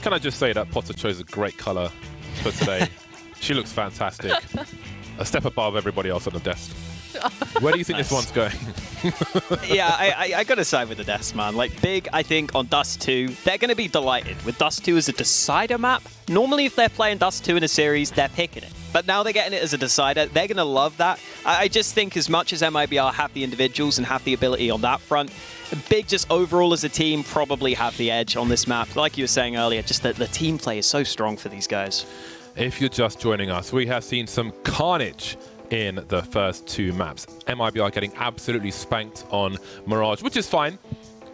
Can I just say that Potter chose a great color for today. She looks fantastic. A step above everybody else on the desk. Where do you think this one's going? Yeah, I gotta side with the desk, man. Like, Big, I think, on Dust 2, they're gonna be delighted with Dust 2 as a decider map. Normally, if they're playing Dust 2 in a series, they're picking it. But now they're getting it as a decider. They're gonna love that. I just think as much as MIBR have the individuals and have the ability on that front, Big just overall as a team probably have the edge on this map. Like you were saying earlier, just that the team play is so strong for these guys. If you're just joining us, we have seen some carnage in the first two maps. MIBR getting absolutely spanked on Mirage, which is fine,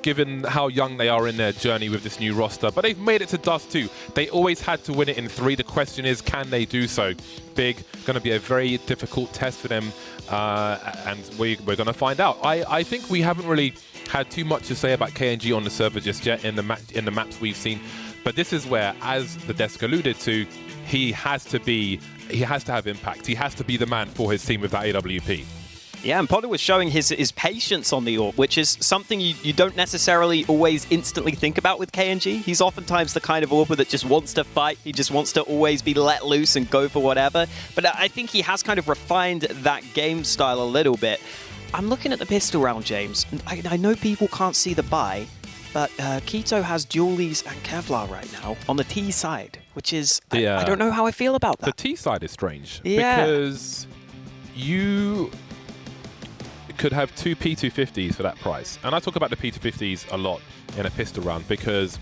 given how young they are in their journey with this new roster. But they've made it to Dust 2. They always had to win it in 3. The question is, can they do so? Big, going to be a very difficult test for them, and we're going to find out. I think we haven't really had too much to say about KNG on the server just yet in the maps we've seen. But this is where, as the desk alluded to, he has to have impact. He has to be the man for his team with that AWP. Yeah, and Potter was showing his patience on the AWP, which is something you don't necessarily always instantly think about with KNG. He's oftentimes the kind of AWPer that just wants to fight. He just wants to always be let loose and go for whatever. But I think he has kind of refined that game style a little bit. I'm looking at the pistol round, James. I know people can't see the buy, but Keto has Julies and Kevlar right now on the T side, which is, I don't know how I feel about that. The T side is strange, yeah, because you could have 2 P250s for that price. And I talk about the P250s a lot in a pistol round, because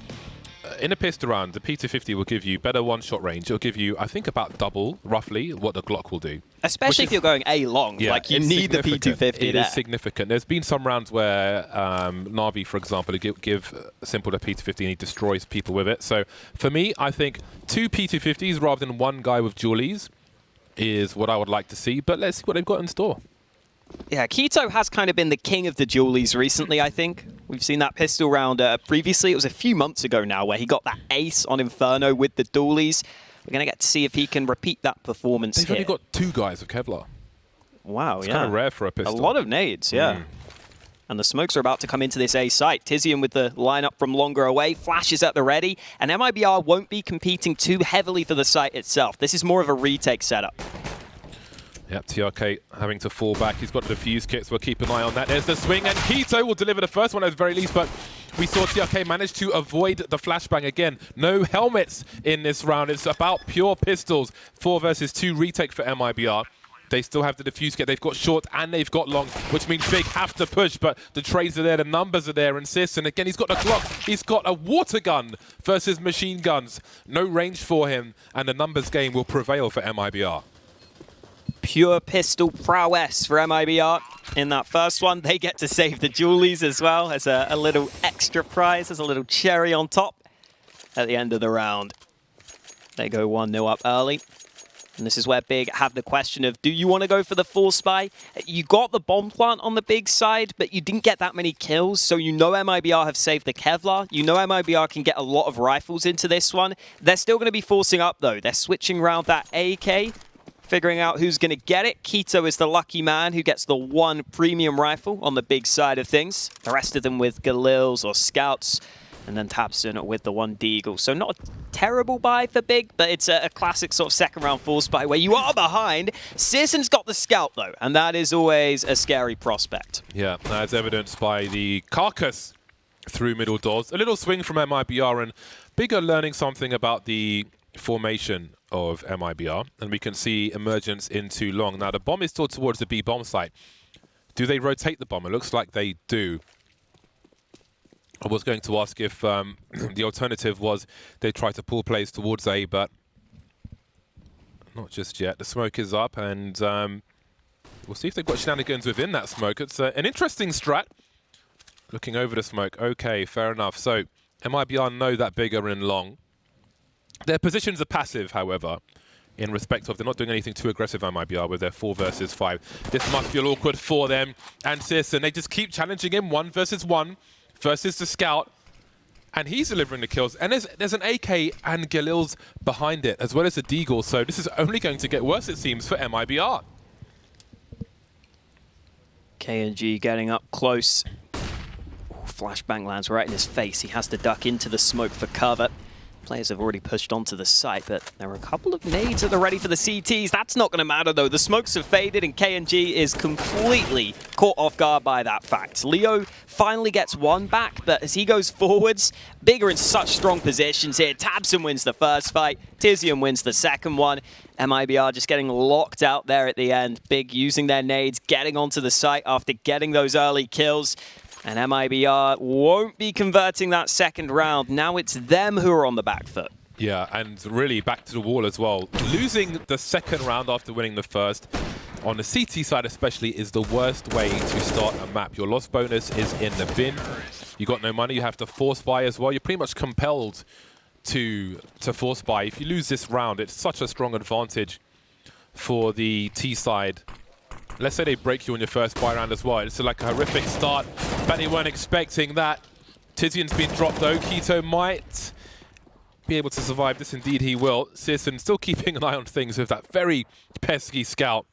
in a pistol round, the P250 will give you better one-shot range. It'll give you, I think, about double, roughly, what the Glock will do. Especially if you're going A long. Yeah, like, you need the P250 It there. is significant. There's been some rounds where Na'Vi, for example, give Simple the P250 and he destroys people with it. So, for me, I think 2 P250s rather than one guy with Julies is what I would like to see. But let's see what they've got in store. Yeah, Keto has kind of been the king of the Julies recently, I think. We've seen that pistol round previously. It was a few months ago now where he got that ace on Inferno with the dualies. We're going to get to see if he can repeat that performance They've here. only got 2 guys with Kevlar. Wow, It's yeah. kind of rare for a pistol. A lot of nades, yeah. And the smokes are about to come into this A site. Tizian with the lineup from longer away, flashes at the ready, and MIBR won't be competing too heavily for the site itself. This is more of a retake setup. Yep, TRK having to fall back. He's got the defuse kits. We'll keep an eye on that. There's the swing, and Keto will deliver the first one at the very least, but we saw TRK manage to avoid the flashbang again. No helmets in this round. It's about pure pistols. 4 versus 2 retake for MIBR. They still have the defuse kit. They've got short and they've got long, which means Big have to push, but the trades are there, the numbers are there, and Sis, and again, he's got a Glock. He's got a water gun versus machine guns. No range for him, and the numbers game will prevail for MIBR. Pure pistol prowess for MIBR in that first one. They get to save the Julies as well as a little extra prize, as a little cherry on top at the end of the round. They go 1-0 up early. And this is where Big have the question of, do you want to go for the full spy? You got the bomb plant on the Big side, but you didn't get that many kills, so you know MIBR have saved the Kevlar. You know MIBR can get a lot of rifles into this one. They're still going to be forcing up, though. They're switching around that AK, figuring out who's going to get it. Keto is the lucky man who gets the 1 premium rifle on the Big side of things. The rest of them with Galils or Scouts. And then Tabson with the 1 Deagle. So not a terrible buy for Big, but it's a classic sort of second round force buy where you are behind. Searson's got the Scout, though, and that is always a scary prospect. Yeah, as evidenced by the carcass through middle doors. A little swing from MIBR, and Big are learning something about the formation of MIBR, and we can see emergence into long. Now, the bomb is still towards the B bomb site. Do they rotate the bomb? It looks like they do. I was going to ask if the alternative was they try to pull plays towards A, but not just yet. The smoke is up, and we'll see if they've got shenanigans within that smoke. It's an interesting strat. Looking over the smoke. Okay, fair enough. So MIBR know that Big are in long. Their positions are passive, however, in respect of they're not doing anything too aggressive, MIBR, with their 4 versus 5. This must feel awkward for them. And Searson, they just keep challenging him 1 versus 1. Versus the Scout, and he's delivering the kills. And there's an AK and Galils behind it, as well as a Deagle, so this is only going to get worse, it seems, for MIBR. KNG getting up close. Ooh, flashbang lands right in his face. He has to duck into the smoke for cover. Players have already pushed onto the site, but there are a couple of nades that are ready for the CTs. That's not going to matter, though. The smokes have faded, and KNG is completely caught off guard by that fact. Leo finally gets one back, but as he goes forwards, Big are in such strong positions here. Tabson wins the first fight. Tizian wins the second one. MIBR just getting locked out there at the end. Big using their nades, getting onto the site after getting those early kills. And MIBR won't be converting that second round. Now it's them who are on the back foot. Yeah, and really back to the wall as well. Losing the second round after winning the first, on the CT side especially, is the worst way to start a map. Your loss bonus is in the bin. You got no money, you have to force buy as well. You're pretty much compelled to force buy. If you lose this round, it's such a strong advantage for the T side. Let's say they break you on your first buy round as well. It's like a horrific start. Bet they weren't expecting that. Tizian's been dropped though. Keto might be able to survive this. Indeed he will. Searson still keeping an eye on things with that very pesky scout.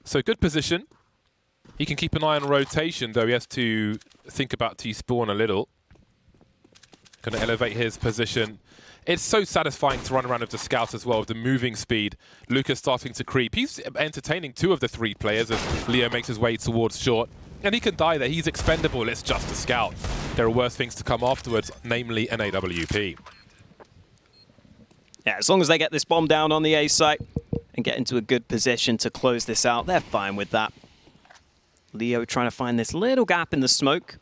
So good position. He can keep an eye on rotation, though he has to think about T-spawn a little. Gonna elevate his position. It's so satisfying to run around with the scout as well, with the moving speed. Lucas starting to creep. He's entertaining two of the three players as Leo makes his way towards short. And he can die there. He's expendable. It's just a scout. There are worse things to come afterwards, namely an AWP. Yeah, as long as they get this bomb down on the A site and get into a good position to close this out, they're fine with that. Leo trying to find this little gap in the smoke.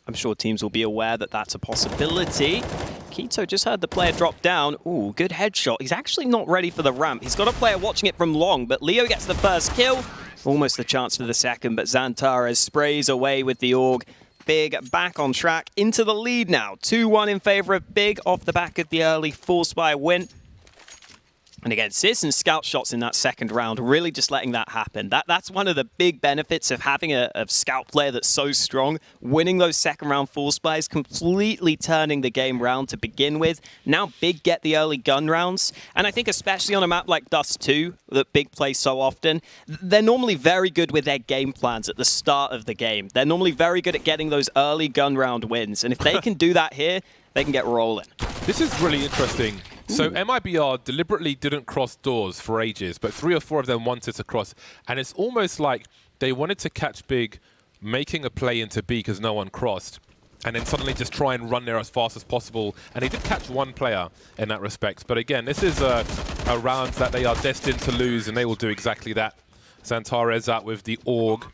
I'm sure teams will be aware that that's a possibility. Keto just heard the player drop down. Ooh, good headshot. He's actually not ready for the ramp. He's got a player watching it from long, but Leo gets the first kill. Almost the chance for the second, but Xantares sprays away with the AUG. Big back on track into the lead now. 2-1 in favor of Big off the back of the early force buy win. And again, Searson's scout shots in that second round, really just letting that happen. That's one of the big benefits of having a scout player that's so strong. Winning those second round force buys, completely turning the game round to begin with. Now Big get the early gun rounds. And I think especially on a map like Dust 2, that Big plays so often, they're normally very good with their game plans at the start of the game. They're normally very good at getting those early gun round wins. And if they can do that here, they can get rolling. This is really interesting. So MIBR deliberately didn't cross doors for ages, but 3 or 4 of them wanted to cross. And it's almost like they wanted to catch Big making a play into B because no one crossed, and then suddenly just try and run there as fast as possible. And they did catch one player in that respect. But again, this is a round that they are destined to lose, and they will do exactly that. Xantares out with the AUG.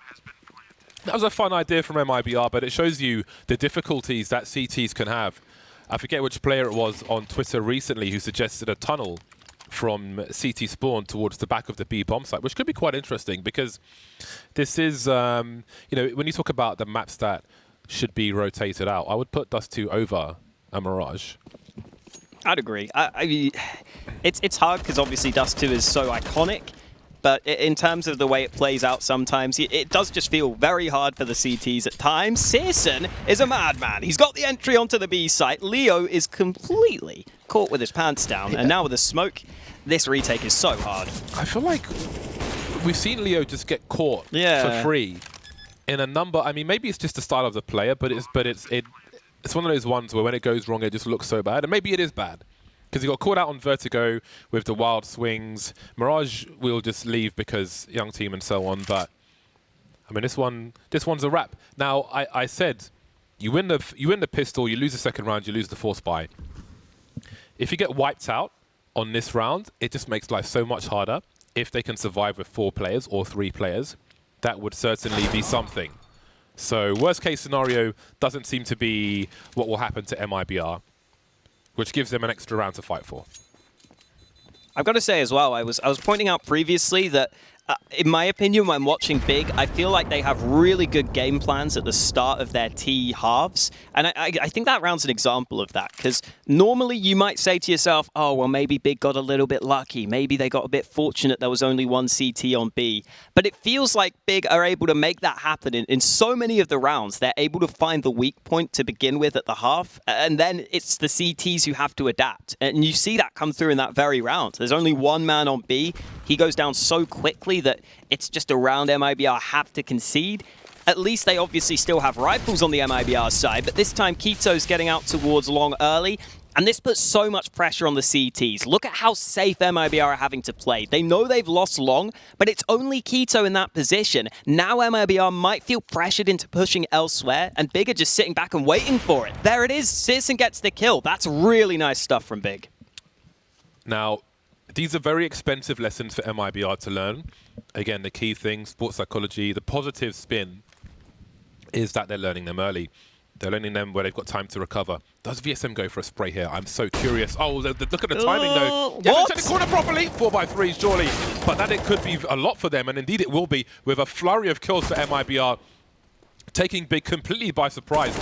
That was a fun idea from MIBR, but it shows you the difficulties that CTs can have. I forget which player it was on Twitter recently who suggested a tunnel from CT spawn towards the back of the B bomb site, which could be quite interesting because this is, you know, when you talk about the maps that should be rotated out, I would put Dust 2 over a Mirage. I'd agree. I mean, it's hard because obviously Dust 2 is so iconic. But in terms of the way it plays out sometimes, it does just feel very hard for the CTs at times. Searson is a madman. He's got the entry onto the B site. Leo is completely caught with his pants down. Yeah. And now with the smoke, this retake is so hard. I feel like we've seen Leo just get caught for free in a number. I mean, maybe it's just the style of the player, but it's one of those ones where when it goes wrong, it just looks so bad. And maybe it is bad. Because he got caught out on Vertigo with the wild swings. Mirage will just leave because young team and so on. But I mean, this one's a wrap. Now, I said you win the pistol, you lose the second round, you lose the force buy. If you get wiped out on this round, it just makes life so much harder. If they can survive with 4 players or 3 players, that would certainly be something. So worst case scenario doesn't seem to be what will happen to MIBR, which gives them an extra round to fight for. I've got to say as well, I was pointing out previously that, in my opinion, when watching Big, I feel like they have really good game plans at the start of their T halves. And I think that round's an example of that. Because normally you might say to yourself, oh, well, maybe Big got a little bit lucky. Maybe they got a bit fortunate there was only one CT on B. But it feels like Big are able to make that happen in so many of the rounds. They're able to find the weak point to begin with at the half. And then it's the CTs who have to adapt. And you see that come through in that very round. There's only one man on B. He goes down so quickly that it's just a round MIBR have to concede. At least they obviously still have rifles on the MIBR side, but this time Keto's getting out towards long early. And this puts so much pressure on the CTs. Look at how safe MIBR are having to play. They know they've lost long, but it's only k1to in that position. Now MIBR might feel pressured into pushing elsewhere, and Big are just sitting back and waiting for it. There it is. Citizen gets the kill. That's really nice stuff from Big. Now, these are very expensive lessons for MIBR to learn. Again, the key thing, sports psychology, the positive spin is that they're learning them early. They're learning them where they've got time to recover. Does VSM go for a spray here? I'm so curious. Oh, look at the timing, though. Yeah, check the corner properly. 4x3, surely. But that it could be a lot for them, and indeed it will be, with a flurry of kills for MIBR, taking Big completely by surprise.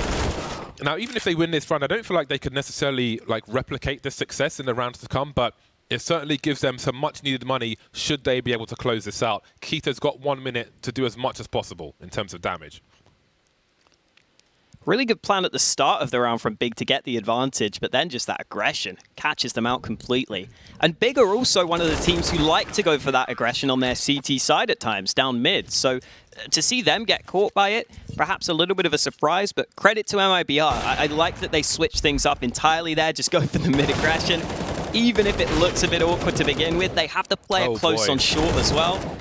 Now, even if they win this round, I don't feel like they could necessarily replicate this success in the rounds to come, but it certainly gives them some much-needed money should they be able to close this out. k1to's got 1 minute to do as much as possible in terms of damage. Really good plan at the start of the round from Big to get the advantage, but then just that aggression catches them out completely. And Big are also one of the teams who like to go for that aggression on their CT side at times, down mid. So to see them get caught by it, perhaps a little bit of a surprise, but credit to MIBR. I like that they switch things up entirely there, just go for the mid aggression. Even if it looks a bit awkward to begin with, they have to play it close on short as well.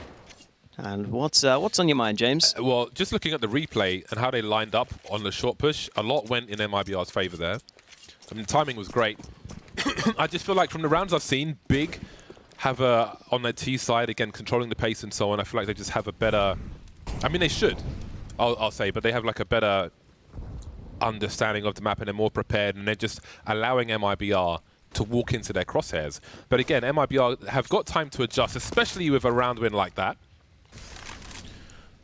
And what's on your mind, James? Well, just looking at the replay and how they lined up on the short push, a lot went in MIBR's favor there. I mean, timing was great. I just feel like from the rounds I've seen, Big have on their T side, again, controlling the pace and so on, I feel like they just have a better... I mean, they should, I'll say, but they have a better understanding of the map and they're more prepared, and they're just allowing MIBR to walk into their crosshairs. But again, MIBR have got time to adjust, especially with a round win like that.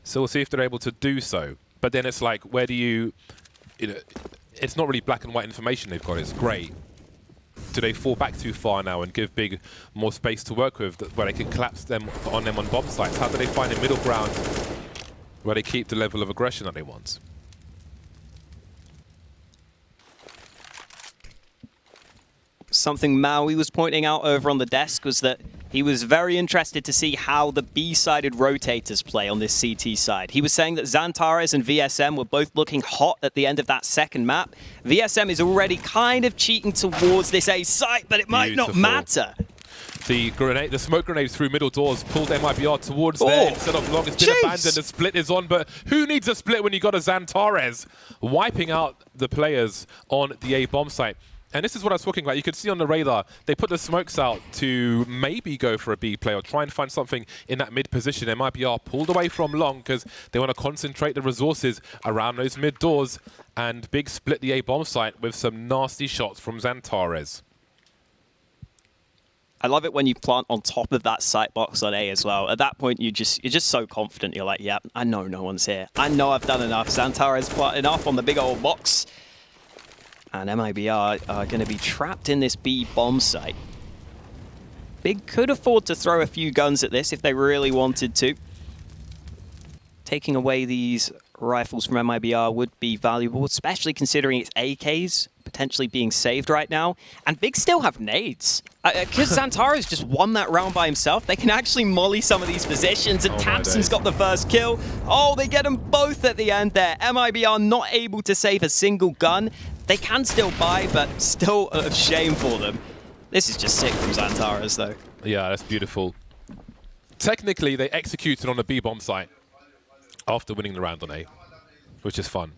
So we'll see if they're able to do so. But then it's like, where do you know, it's not really black and white information they've got, it's grey. Do they fall back too far now and give Big more space to work with, where they can collapse them on bomb sites? How do they find a middle ground where they keep the level of aggression that they want? Something Maui was pointing out over on the desk was that he was very interested to see how the B-sided rotators play on this CT side. He was saying that Xantares and VSM were both looking hot at the end of that second map. VSM is already kind of cheating towards this A site, but it might not matter. The grenade, the smoke grenade through middle doors pulled MIBR towards there instead of long. It's been abandoned. The split is on, but who needs a split when you got a Xantares wiping out the players on the A bomb site? And this is what I was talking about. You could see on the radar, they put the smokes out to maybe go for a B play or try and find something in that mid position. MIBR pulled away from long because they want to concentrate the resources around those mid doors, and Big split the A bomb site with some nasty shots from Xantares. I love it when you plant on top of that sight box on A as well. At that point, you're just so confident. You're like, yeah, I know no one's here. I know I've done enough. Xantares planted enough on the big old box. And MIBR are going to be trapped in this B bomb site. Big could afford to throw a few guns at this if they really wanted to. Taking away these rifles from MIBR would be valuable, especially considering it's AKs potentially being saved right now. And Big still have nades. Because Xantares just won that round by himself, they can actually molly some of these positions, and Tamsin's got the first kill. Oh, they get them both at the end there. MIBR not able to save a single gun. They can still buy, but still a shame for them. This is just sick from Xantares, though. Yeah, that's beautiful. Technically, they executed on a B bomb site after winning the round on A, which is fun.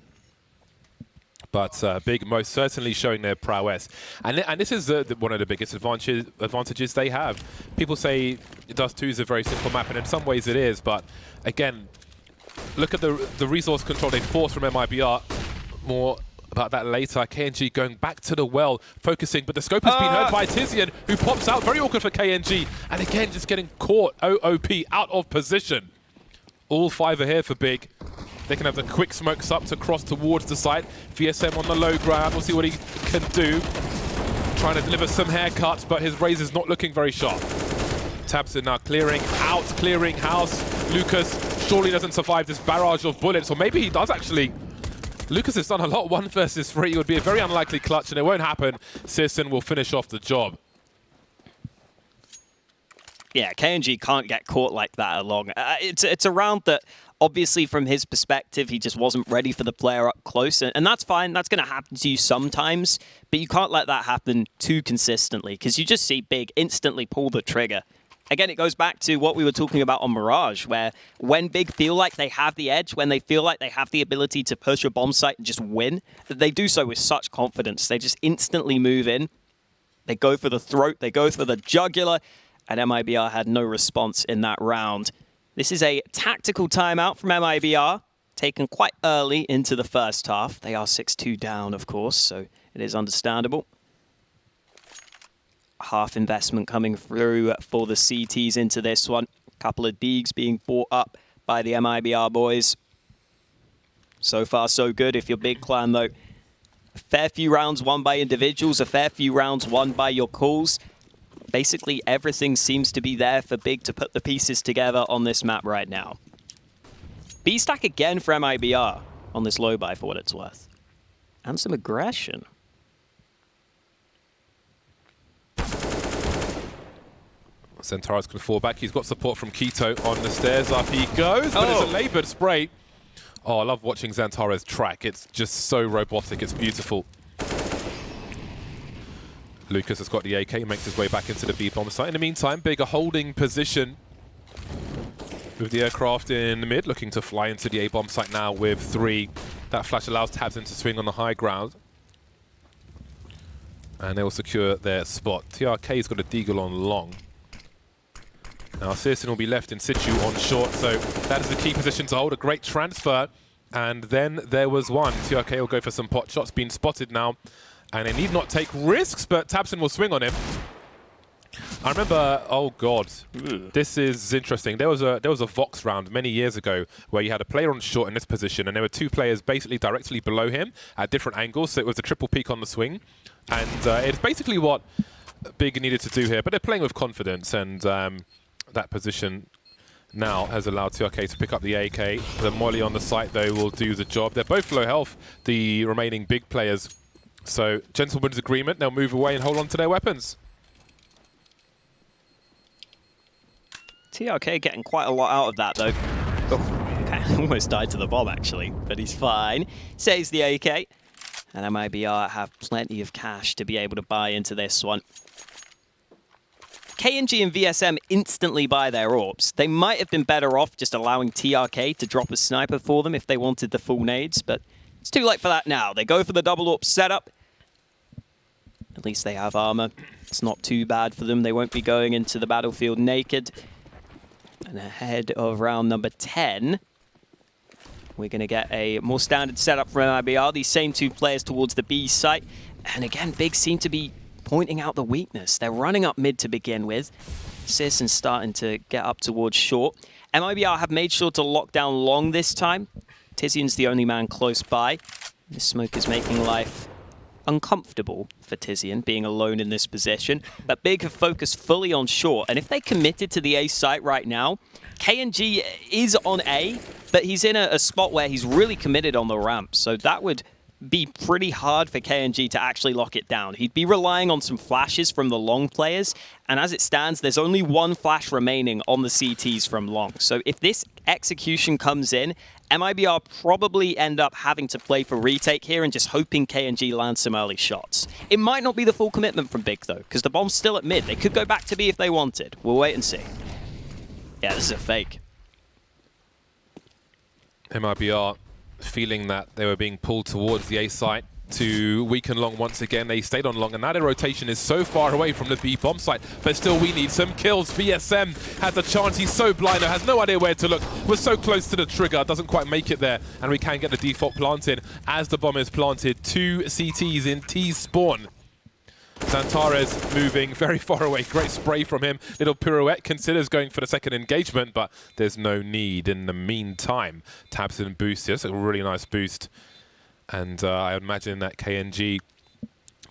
But Big most certainly showing their prowess. And this is one of the biggest advantages they have. People say Dust 2 is a very simple map, and in some ways it is. But again, look at the resource control they force from MIBR. More about that later. KNG going back to the well, focusing, but the scope has been heard by Tizian, who pops out. Very awkward for KNG. And again, just getting caught, OOP, out of position. All 5 are here for Big. They can have the quick smokes up to cross towards the site. VSM on the low ground. We'll see what he can do. Trying to deliver some haircuts, but his razor's not looking very sharp. Tabson now clearing out, clearing house. Lucas surely doesn't survive this barrage of bullets, or maybe he does actually. Lucas has done a lot 1 versus 3. It would be a very unlikely clutch, and it won't happen. Sisson will finish off the job. Yeah, KNG can't get caught like that along. It's a round that Obviously, from his perspective, he just wasn't ready for the player up close. And that's fine. That's going to happen to you sometimes. But you can't let that happen too consistently, because you just see Big instantly pull the trigger. Again, it goes back to what we were talking about on Mirage, where when Big feel like they have the edge, when they feel like they have the ability to push a bomb site and just win, they do so with such confidence. They just instantly move in. They go for the throat. They go for the jugular. And MIBR had no response in that round. This is a tactical timeout from MIBR, taken quite early into the first half. They are 6-2 down, of course, so it is understandable. Half investment coming through for the CTs into this one. A couple of Deegs being bought up by the MIBR boys. So far, so good if you're Big Clan, though. A fair few rounds won by individuals, a fair few rounds won by your calls. Basically, everything seems to be there for Big to put the pieces together on this map right now. B-stack again for MIBR on this low buy, for what it's worth. And some aggression. Xantares can fall back. He's got support from Quito on the stairs. Up he goes, but it's a laboured spray. Oh, I love watching Xantares track. It's just so robotic. It's beautiful. Lucas has got the AK, makes his way back into the B-bomb site. In the meantime, Big a holding position with the aircraft in the mid, looking to fly into the A-bomb site now with 3. That flash allows Tabsin to swing on the high ground. And they will secure their spot. TRK's got a deagle on long. Now, Searson will be left in situ on short, so that is the key position to hold. A great transfer. And then there was one. TRK will go for some pot shots, being spotted now. And they need not take risks, but Tabsin will swing on him. I remember, oh god, this is interesting. There was a Vox round many years ago where you had a player on short in this position, and there were 2 players basically directly below him at different angles, so it was a triple peak on the swing. And it's basically what Big needed to do here, but they're playing with confidence, and that position now has allowed TRK to pick up the AK. The molly on the site, though, will do the job. They're both low health, the remaining Big players. So, gentleman's agreement, they'll move away and hold on to their weapons. TRK getting quite a lot out of that, though. Oh, okay. Almost died to the bomb, actually, but he's fine. Saves the AK. And MIBR have plenty of cash to be able to buy into this one. KiNK and VSM instantly buy their orbs. They might have been better off just allowing TRK to drop a sniper for them if they wanted the full nades, but it's too late for that now. They go for the double AWP setup. At least they have armor. It's not too bad for them. They won't be going into the battlefield naked. And ahead of round number 10, we're going to get a more standard setup from MIBR. These same 2 players towards the B site. And again, Big seem to be pointing out the weakness. They're running up mid to begin with. Searson's starting to get up towards short. MIBR have made sure to lock down long this time. Tizian's the only man close by. This smoke is making life uncomfortable for Tizian, being alone in this position. But Big have focused fully on short. And if they committed to the A site right now, KiNK is on A, but he's in a spot where he's really committed on the ramp. So that would be pretty hard for KiNK to actually lock it down. He'd be relying on some flashes from the long players, and as it stands, there's only 1 flash remaining on the CTs from long. So if this execution comes in, MIBR probably end up having to play for retake here and just hoping KiNK lands some early shots. It might not be the full commitment from Big, though, because the bomb's still at mid. They could go back to B if they wanted. We'll wait and see. Yeah, this is a fake. MIBR feeling that they were being pulled towards the A site to weaken long once again. They stayed on long, and now their rotation is so far away from the B bomb site. But still, we need some kills. VSM has a chance. He's so blind, has no idea where to look. We're so close to the trigger, doesn't quite make it there, and we can get the default planted as the bomb is planted. 2 CTs in T spawn. Xantares moving very far away. Great spray from him. Little pirouette, considers going for the second engagement, but there's no need. In the meantime, Tabsin boost. Yes, a really nice boost. And I imagine that KiNK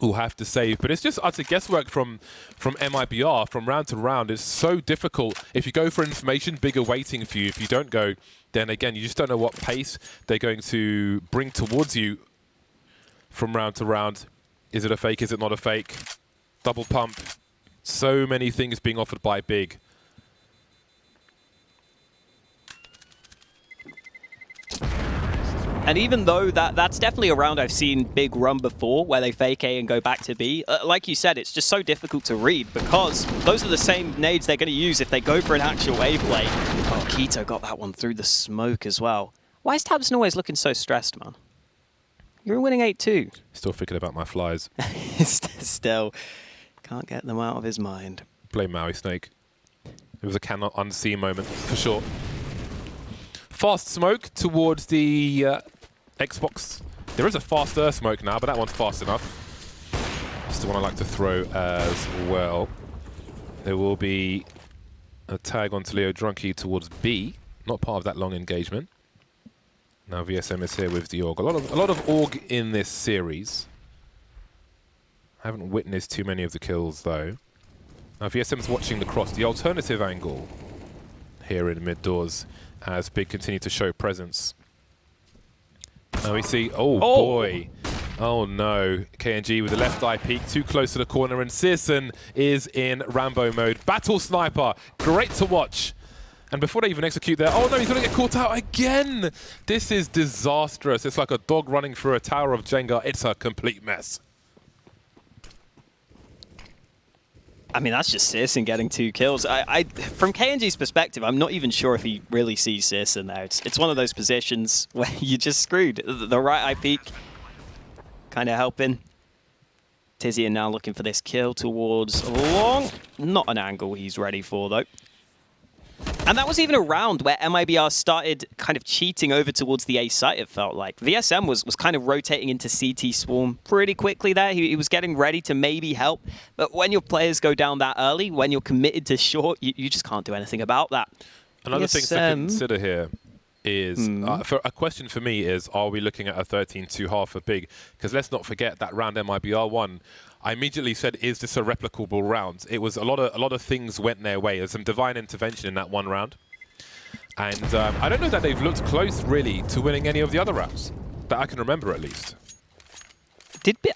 will have to save. But it's just utter guesswork from MIBR from round to round. It's so difficult. If you go for information, Bigger waiting for you. If you don't go, then again, you just don't know what pace they're going to bring towards you from round to round. Is it a fake? Is it not a fake? Double pump. So many things being offered by Big. And even though that's definitely a round I've seen Big run before, where they fake A and go back to B, like you said, it's just so difficult to read because those are the same nades they're going to use if they go for an actual A play. Oh, Keto got that one through the smoke as well. Why is Tabson always looking so stressed, man? You're winning 8-2. Still thinking about my flies. Still can't get them out of his mind. Blame Maui Snake. It was a cannot unsee moment, for sure. Fast smoke towards the Xbox. There is a faster smoke now, but that one's fast enough. That's the one I like to throw as well. There will be a tag onto Leo Drunky towards B. Not part of that long engagement. Now VSM is here with the Org. A lot of Org in this series. I haven't witnessed too many of the kills though. Now VSM's watching the cross, the alternative angle here in mid doors as Big continue to show presence. Now we see, oh boy. Oh no, KNG with the left eye peek, too close to the corner, and Searson is in Rambo mode. Battle Sniper, great to watch. And before they even execute there, oh no, he's gonna get caught out again! This is disastrous. It's like a dog running through a tower of Jenga. It's a complete mess. I mean, that's just Searson getting 2 kills. From KNG's perspective, I'm not even sure if he really sees Searson there. It's one of those positions where you just screwed. The right eye peek kind of helping. Tizian now looking for this kill towards long. Not an angle he's ready for, though. And that was even a round where MIBR started kind of cheating over towards the A site, it felt like. VSM was kind of rotating into CT Swarm pretty quickly there. He was getting ready to maybe help. But when your players go down that early, when you're committed to short, you just can't do anything about that. Another thing to consider here is, a question for me is, are we looking at a 13-2 half for Big? Because let's not forget that round MIBR won. I immediately said, is this a replicable round? It was a lot of things went their way. There's some divine intervention in that one round. And I don't know that they've looked close, really, to winning any of the other rounds. That I can remember, at least.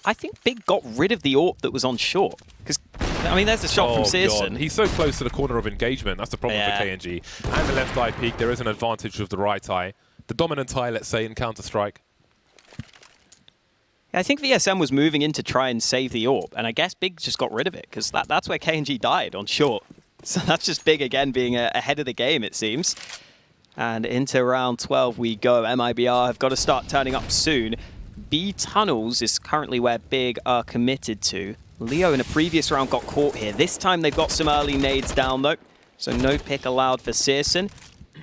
I think Big got rid of the AWP that was on short. Because, I mean, there's a shot from Searson. He's so close to the corner of engagement. That's the problem for KNG. And the left eye peek, there is an advantage of the right eye. The dominant eye, let's say, in Counter-Strike. I think VSM was moving in to try and save the AWP, and I guess Big just got rid of it, because that's where KNG died, on short. So that's just Big again being ahead of the game, it seems. And into round 12 we go. MIBR have got to start turning up soon. B tunnels is currently where Big are committed to. Leo in a previous round got caught here. This time they've got some early nades down though, so no pick allowed for Searson.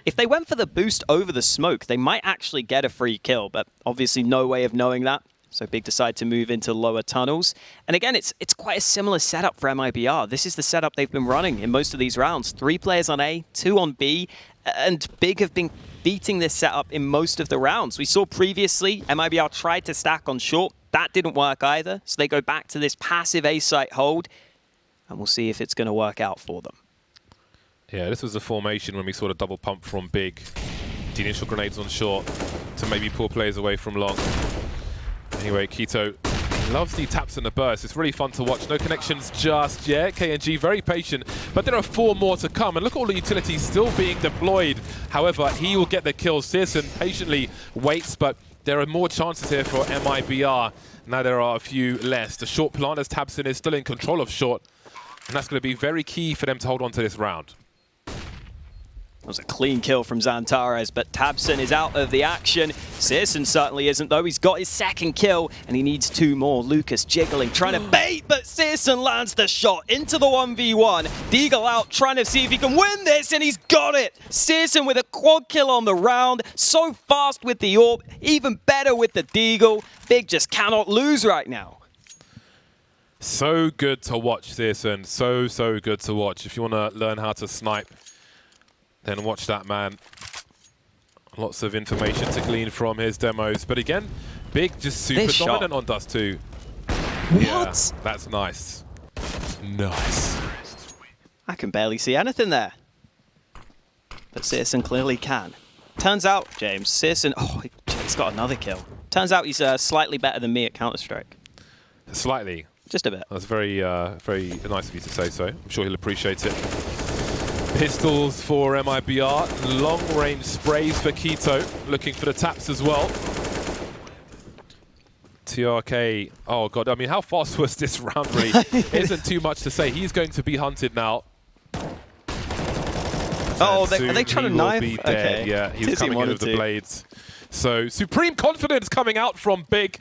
If they went for the boost over the smoke, they might actually get a free kill, but obviously no way of knowing that. So Big decide to move into lower tunnels. And again, it's quite a similar setup for MIBR. This is the setup they've been running in most of these rounds. 3 players on A, 2 on B, and Big have been beating this setup in most of the rounds. We saw previously MIBR tried to stack on short. That didn't work either. So they go back to this passive A site hold, and we'll see if it's going to work out for them. Yeah, this was the formation when we saw the double pump from Big. The initial grenades on short to maybe pull players away from long. Anyway, Keto loves the taps and the burst. It's really fun to watch. No connections just yet. KNG very patient, but there are 4 more to come. And look at all the utilities still being deployed. However, he will get the kill. Searson patiently waits, but there are more chances here for MIBR. Now there are a few less. The short plant as Tabson is still in control of short. And that's going to be very key for them to hold on to this round. That was a clean kill from Xantares, but Tabson is out of the action. Searson certainly isn't, though. He's got his second kill, and he needs 2 more. Lucas jiggling, trying to bait, but Searson lands the shot into the 1v1. Deagle out, trying to see if he can win this, and he's got it! Searson with a quad kill on the round. So fast with the AWP, even better with the Deagle. Big just cannot lose right now. So good to watch, Searson. So good to watch. If you want to learn how to snipe, then watch that man. Lots of information to glean from his demos. But again, Big just super dominant on Dust 2. What? Yeah, that's nice. Nice. I can barely see anything there. But Searson clearly can. Turns out, James, Searson... Oh, he's got another kill. Turns out he's slightly better than me at Counter-Strike. Slightly? Just a bit. That's very nice of you to say so. I'm sure he'll appreciate it. Pistols for MIBR, long-range sprays for Keto, looking for the taps as well. TRK, oh god, I mean, how fast was this round really? Isn't too much to say. He's going to be hunted now. Oh, are they trying to knife? Be dead. Okay. Yeah, he's coming in with the blades. So, supreme confidence coming out from Big.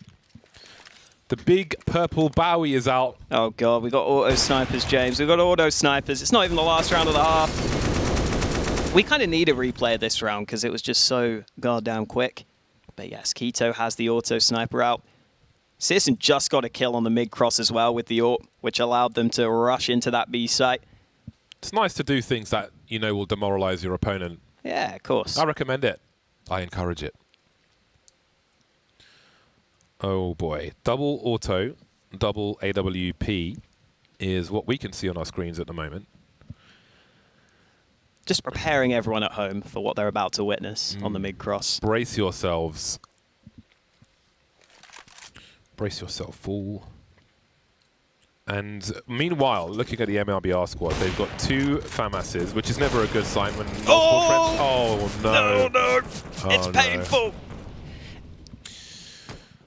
The big purple Bowie is out. Oh god, we got auto snipers, James. We've got auto snipers. It's not even the last round of the half. We kind of need a replay of this round because it was just so goddamn quick. But yes, Keto has the auto sniper out. Citizen just got a kill on the mid-cross as well with the AWP, which allowed them to rush into that B site. It's nice to do things that you know will demoralize your opponent. Yeah, of course. I recommend it. I encourage it. Oh boy. Double auto, double AWP is what we can see on our screens at the moment. Just preparing everyone at home for what they're about to witness on the mid-cross. Brace yourselves. Brace yourself, fool. And meanwhile, looking at the MIBR squad, they've got 2 FAMASs, which is never a good sign when multiple friends... Oh, no. No. Oh, It's painful.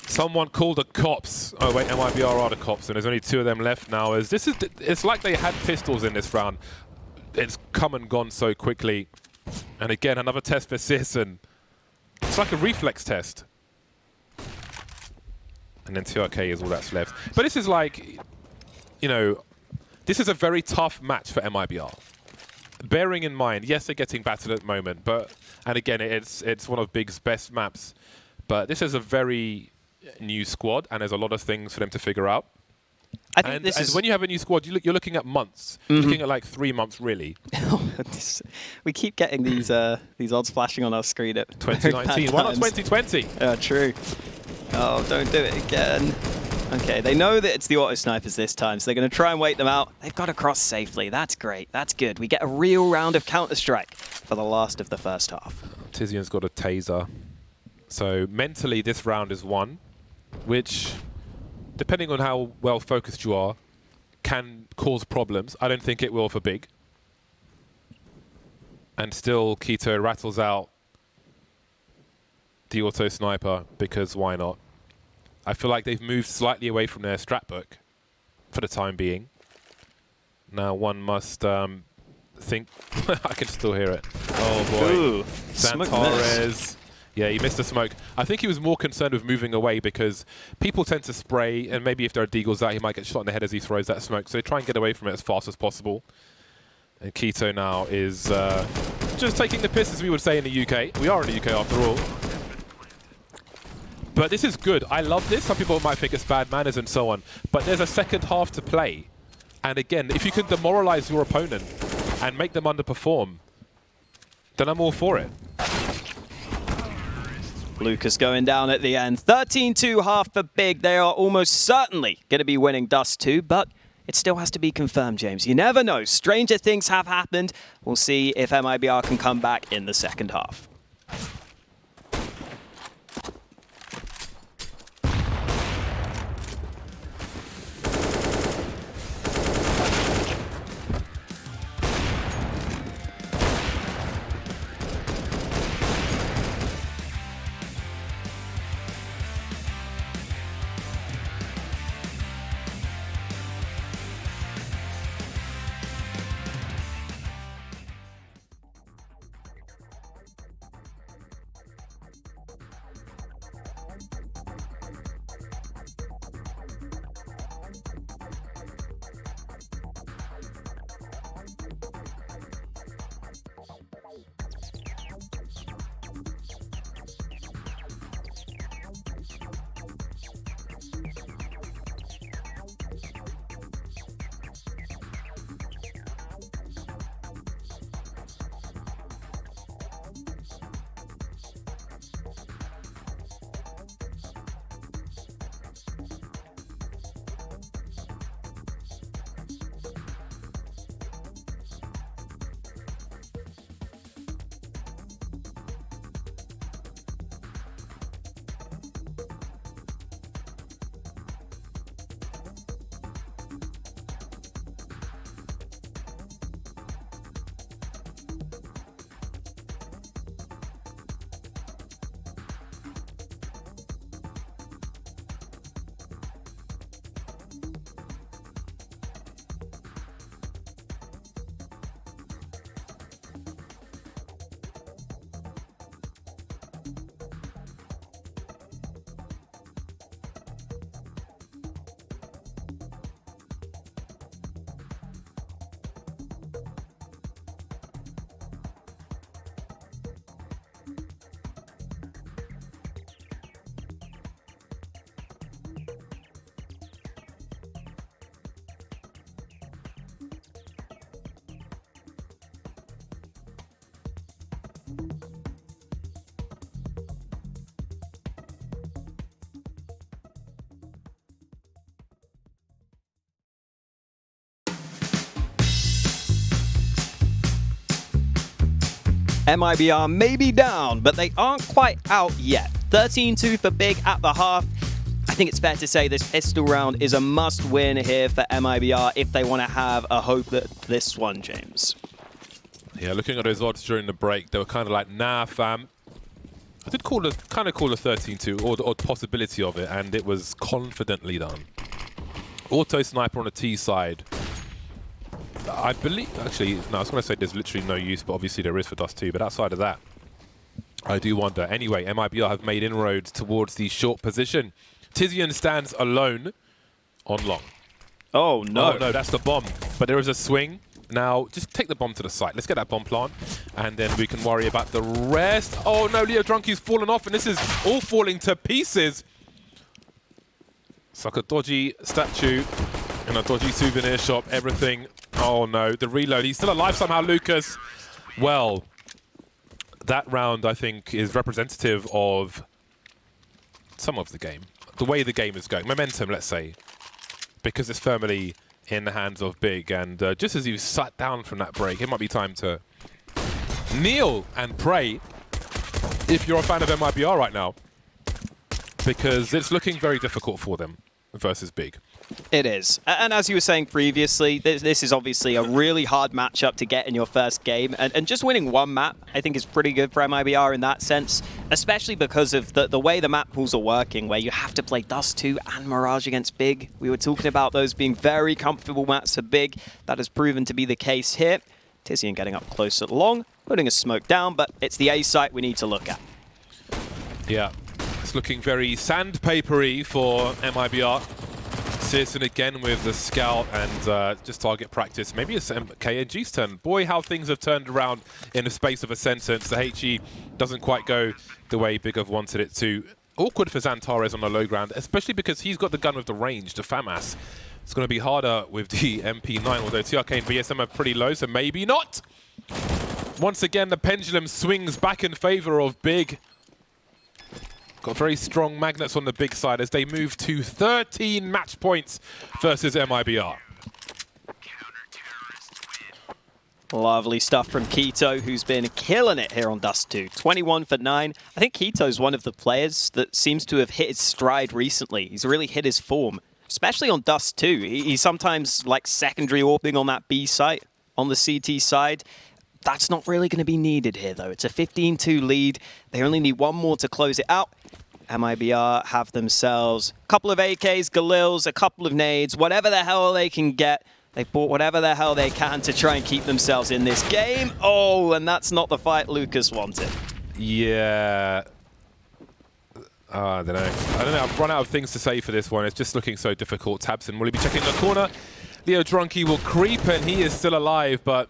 Someone called the cops. Oh, wait, MIBR are the cops, and there's only 2 of them left now. It's like they had pistols in this round. It's come and gone so quickly. And again, another test for Citizen. It's like a reflex test. And then TRK is all that's left. But this is like, you know, this is a very tough match for MIBR. Bearing in mind, yes, they're getting battered at the moment, but, and again, it's one of Big's best maps. But this is a very new squad, and there's a lot of things for them to figure out. I think this is when you have a new squad, you're looking at months. Looking at like 3 months, really. We keep getting these odds flashing on our screen at 2019. Why not 2020? True. Oh, don't do it again. Okay, they know that it's the auto snipers this time, so they're going to try and wait them out. They've got to cross safely. That's great. That's good. We get a real round of Counter-Strike for the last of the first half. Tizian's got a taser. So mentally, this round is won, which, depending on how well focused you are, can cause problems. I don't think it will for Big. And still, Keto rattles out the auto sniper, because why not? I feel like they've moved slightly away from their strat book for the time being. Now one must think... I can still hear it. Oh boy. Ooh, Santares. Yeah, he missed the smoke. I think he was more concerned with moving away because people tend to spray, and maybe if there are deagles out, he might get shot in the head as he throws that smoke. So they try and get away from it as fast as possible. And Keto now is just taking the piss, as we would say in the UK. We are in the UK after all. But this is good. I love this. Some people might think it's bad manners and so on. But there's a second half to play. And again, if you can demoralize your opponent and make them underperform, then I'm all for it. Lucas going down at the end. 13-2 half for Big. They are almost certainly going to be winning Dust 2, but it still has to be confirmed, James. You never know. Stranger things have happened. We'll see if MIBR can come back in the second half. MIBR may be down, but they aren't quite out yet. 13-2 for Big at the half. I think it's fair to say this pistol round is a must-win here for MIBR if they want to have a hope at this one, James. Yeah, looking at those odds during the break, they were kind of like, nah, fam. I did call a 13-2, or the possibility of it, and it was confidently done. Auto sniper on the T side. I believe, actually, no, I was going to say there's literally no use, but obviously there is for Dust 2. But outside of that, I do wonder. Anyway, MIBR have made inroads towards the short position. Tizian stands alone on long. Oh, no. Oh, no, that's the bomb. But there is a swing. Now, just take the bomb to the site. Let's get that bomb plant, and then we can worry about the rest. Oh, no, Leo Drunky's fallen off, and this is all falling to pieces. It's like a dodgy statue in a dodgy souvenir shop. Everything. Oh, no, the reload. He's still alive somehow, Lucas. Well, that round, I think, is representative of some of the game. The way the game is going. Momentum, let's say. Because it's firmly in the hands of Big. And just as you sat down from that break, it might be time to kneel and pray if you're a fan of MIBR right now. Because it's looking very difficult for them versus Big. It is. And as you were saying previously, this is obviously a really hard matchup to get in your first game. And just winning one map, I think, is pretty good for MIBR in that sense, especially because of the way the map pools are working, where you have to play Dust 2 and Mirage against Big. We were talking about those being very comfortable maps for Big. That has proven to be the case here. Tizian getting up close at long, putting a smoke down, but it's the A site we need to look at. Yeah, it's looking very sandpapery for MIBR. Searson again with the scout and just target practice. Maybe it's KNG's turn. Boy, how things have turned around in the space of a sentence. The HE doesn't quite go the way Big have wanted it to. Awkward for Xantares on the low ground, especially because he's got the gun with the range, the FAMAS. It's going to be harder with the MP9, although C.R.A.E and VSM are pretty low, so maybe not. Once again, the pendulum swings back in favor of Big. Got very strong magnets on the Big side as they move to 13 match points versus MIBR. Lovely stuff from Keto, who's been killing it here on Dust 2. 21 for 9. I think Keto's one of the players that seems to have hit his stride recently. He's really hit his form, especially on Dust 2. He's sometimes like secondary AWPing on that B site, on the CT side. That's not really going to be needed here, though. It's a 15-2 lead. They only need one more to close it out. MIBR have themselves a couple of AKs, Galils, a couple of nades, whatever the hell they can get. They've bought whatever the hell they can to try and keep themselves in this game. Oh, and that's not the fight Lucas wanted. Yeah. I don't know. I've run out of things to say for this one. It's just looking so difficult. Tabson will he be checking the corner? Leo Drunky will creep, and he is still alive, but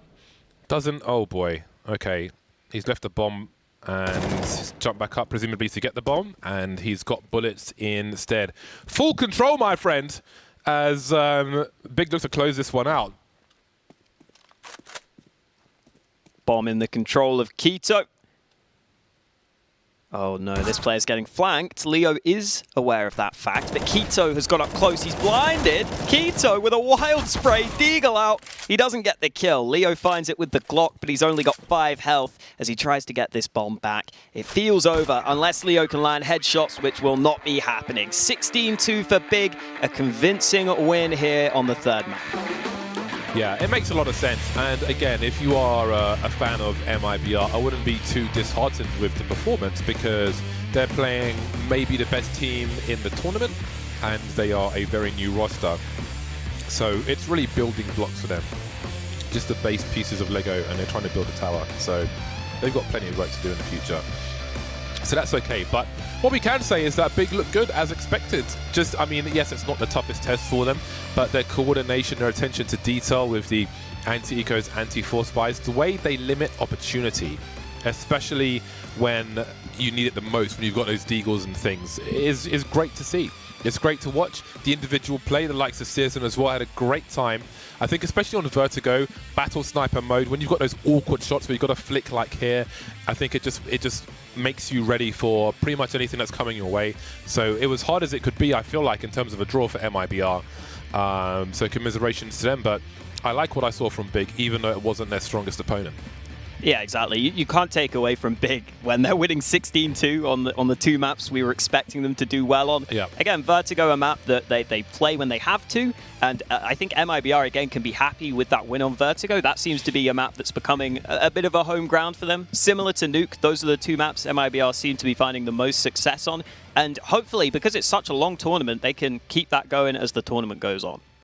doesn't. Oh boy. Okay. He's left the bomb and jumped back up, presumably to get the bomb, and he's got bullets instead. Full control, my friend, as Big looks to close this one out. Bomb in the control of Keto. Oh no, this player's getting flanked. Leo is aware of that fact, but Keto has got up close. He's blinded. Keto with a wild spray, Deagle out. He doesn't get the kill. Leo finds it with the Glock, but he's only got 5 health as he tries to get this bomb back. It feels over unless Leo can land headshots, which will not be happening. 16-2 for Big, a convincing win here on the third map. Yeah, it makes a lot of sense. And again, if you are a fan of MIBR, I wouldn't be too disheartened with the performance because they're playing maybe the best team in the tournament and they are a very new roster. So it's really building blocks for them. Just the base pieces of Lego and they're trying to build a tower. So they've got plenty of work to do in the future. So that's okay. But what we can say is that Big look good as expected. Just, I mean, yes, it's not the toughest test for them, but their coordination, their attention to detail with the anti-ecos, anti-force buys, the way they limit opportunity especially when you need it the most, when you've got those deagles and things, is great to see. It's great to watch the individual play. The likes of Searson as well had a great time. I think especially on Vertigo, battle sniper mode, when you've got those awkward shots where you've got a flick like here, I think it just makes you ready for pretty much anything that's coming your way. So it was hard as it could be, I feel like, in terms of a draw for MIBR. So commiserations to them, but I like what I saw from Big, even though it wasn't their strongest opponent. Yeah, exactly. You can't take away from Big when they're winning 16-2 on the two maps we were expecting them to do well on. Yeah. Again, Vertigo, a map that they play when they have to, and I think MIBR, again, can be happy with that win on Vertigo. That seems to be a map that's becoming a bit of a home ground for them. Similar to Nuke, those are the two maps MIBR seem to be finding the most success on, and hopefully, because it's such a long tournament, they can keep that going as the tournament goes on.